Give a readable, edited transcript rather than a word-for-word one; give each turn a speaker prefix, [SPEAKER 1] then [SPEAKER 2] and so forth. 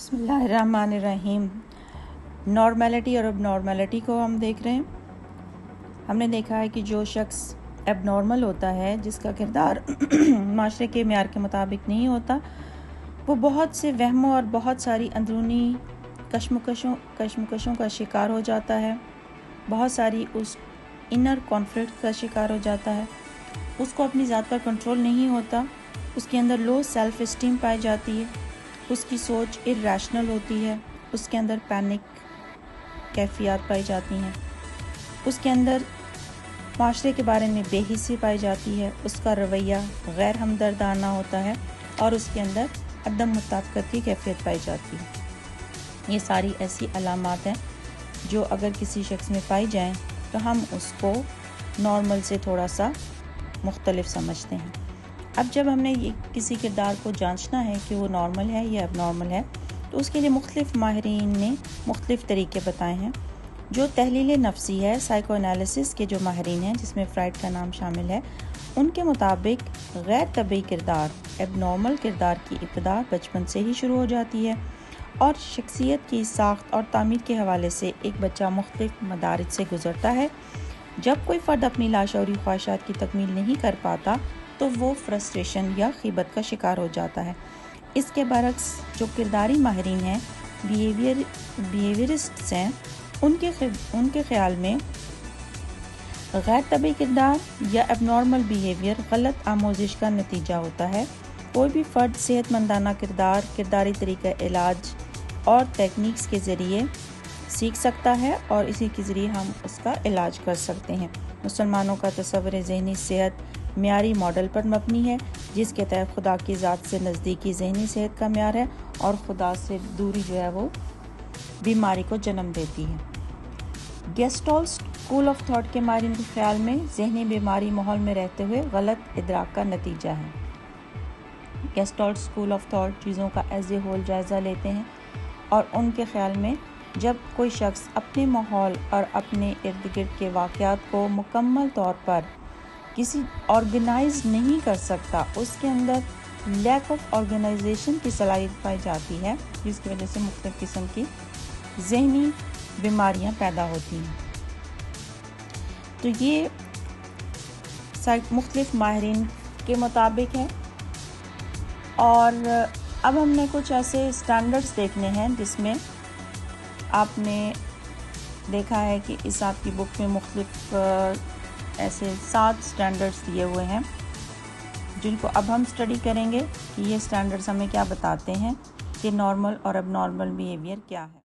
[SPEAKER 1] बिस्मिल्लाहिर्रहमानिर्रहीम। नॉर्मैलिटी और एबनॉर्मैलिटी को हम देख रहे हैं। हमने देखा है कि जो शख्स एबनॉर्मल होता है, जिसका किरदार माशरे के मेयार के मुताबिक नहीं होता, वो बहुत से वहमों और बहुत सारी अंदरूनी कश्मकशों का शिकार हो जाता है। बहुत सारी उस इनर कॉन्फ्लिक्ट का शिकार हो जाता है। उसको अपनी ज़ात पर कंट्रोल नहीं होता। उसके अंदर लो सेल्फ इस्टीम पाई जाती है। उसकी सोच इर्रेशनल होती है। उसके अंदर पैनिक कैफियत पाई जाती हैं। उसके अंदर माशरे के बारे में बेहिस्सी पाई जाती है। उसका रवैया गैर हमदर्दाना होता है और उसके अंदर अदम मुताबिकत की कैफियत पाई जाती है। ये सारी ऐसी अलामात हैं जो अगर किसी शख्स में पाई जाएं तो हम उसको नॉर्मल से थोड़ा सा मुख्तलिफ समझते हैं। अब जब हमने ये किसी किरदार को जांचना है कि वो नॉर्मल है या एबनॉर्मल है, तो उसके लिए मुख्तलिफ माहिरीन ने मुख्तलिफ तरीके बताए हैं। जो तहलील नफ्सी है, साइको एनालिसिस के जो माहिरीन हैं, जिसमें फ्राइड का नाम शामिल है, उनके मुताबिक गैर तबी किरदार, एबनॉर्मल किरदार की इब्तिदा बचपन से ही शुरू हो जाती है और शख्सियत की साख्त और तामीर के हवाले से एक बच्चा मुख्तलिफ मदारिज से गुजरता है। जब कोई फ़र्द अपनी लाशौरी ख्वाहिशात की तकमील नहीं कर पाता तो वो फ्रस्ट्रेशन या ख़िबत का शिकार हो जाता है। इसके बरक्स जो किरदारी माहिरीन हैं, बिहेवियरिस्ट्स हैं, उनके ख़्याल में गैर तबी किरदार या एबनॉर्मल बिहेवियर गलत आमोजिश का नतीजा होता है। कोई भी फ़र्द सेहतमंदाना किरदार, किरदारी तरीक़ा इलाज और टेक्निक्स के ज़रिए सीख सकता है और इसी के ज़रिए हम उसका इलाज कर सकते हैं। मुसलमानों का तस्वर ज़हनी सेहत मेयारी मॉडल पर मबनी है, जिसके तहत खुदा की ज़ात से नज़दीकी ज़हनी सेहत का मेयार है और खुदा से दूरी जो है वो बीमारी को जन्म देती है। गेस्टॉल्ट स्कूल ऑफ थॉट के माहिरीन के ख्याल में ज़हनी बीमारी माहौल में रहते हुए गलत इदराक का नतीजा है। गेस्टॉल्ट स्कूल ऑफ थॉट चीज़ों का एज ए होल जायज़ा लेते हैं और उनके ख्याल में जब कोई शख्स अपने माहौल और अपने इर्द गिर्द के वाक़यात को मुकम्मल तौर पर किसी ऑर्गेनाइज नहीं कर सकता, उसके अंदर लैक ऑफ ऑर्गेनाइजेशन की सलाहियत पाई जाती है, जिसकी वजह से मुख्तलिफ किस्म की ज़हनी बीमारियां पैदा होती हैं। तो ये मुख्तलिफ माहिरीन के मुताबिक है। और अब हमने कुछ ऐसे स्टैंडर्ड्स देखने हैं जिसमें आपने देखा है कि इस आपकी बुक में मुख्तलिफ ऐसे 7 स्टैंडर्ड्स दिए हुए हैं, जिनको अब हम स्टडी करेंगे कि ये स्टैंडर्ड्स हमें क्या बताते हैं कि नॉर्मल और एबनॉर्मल बिहेवियर क्या है।